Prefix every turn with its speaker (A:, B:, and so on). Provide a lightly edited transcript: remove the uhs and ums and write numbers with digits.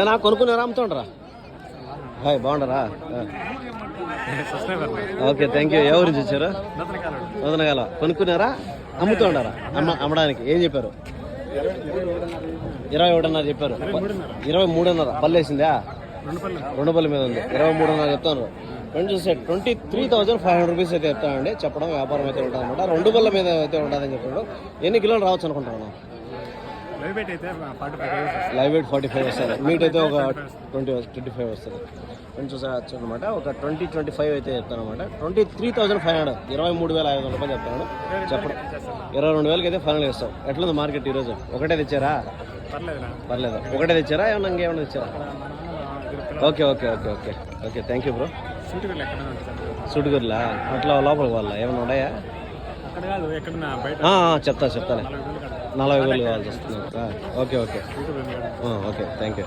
A: ఏనా కొనుక్కున్నారా అమ్ముతుండరా? హాయ్ బాగుండరా? Okay thank you. ఎవరు నుంచి వచ్చారు? వదనగాల. కొనుక్కున్నారా అమ్ముతుండారా? అమ్మడానికి ఏం చెప్పారు? 21.5 చెప్పారు. 23.5 పళ్ళు వేసిందా? 2 పళ్ళ మీద ఉంది. 23.5 చెప్తాను. ఫ్రెండ్స్ చూస్తే 23,500 రూపీస్ అయితే చెప్తానండి. చెప్పడం వ్యాపారం అయితే ఉంటుంది అనమాట. 2 పళ్ళ మీద అయితే ఉంటుందని చెప్పాడు. ఎన్ని కిలోలు రావచ్చు అనుకుంటున్నాను? లైవ్ వెయిట్ 45 వస్తుంది. మీట్ అయితే ఒక 25 వస్తుంది. ఫ్రెండ్స్ చూసవచ్చు అనమాట. ఒక 20-25 అయితే చెప్తాను అనమాట. 23,500 23,500 రూపాయలు చెప్తాను. చెప్పడం 22,000కి అయితే ఫైనల్ చేస్తాం. ఎట్లుంది మార్కెట్ ఈరోజు? ఒకటే తెచ్చారా? పర్లేదు. ఒకటే తెచ్చారా? ఏమన్నా ఇంకేమన్నా తెచ్చారా? Okay okay okay okay okay thank you bro. సూటుగుర్లా అట్లా లోపలికి వాళ్ళ ఏమైనా ఉన్నాయా? చెప్తాలే. 40,000 కావాల్సి వస్తుంది. Okay okay okay thank you.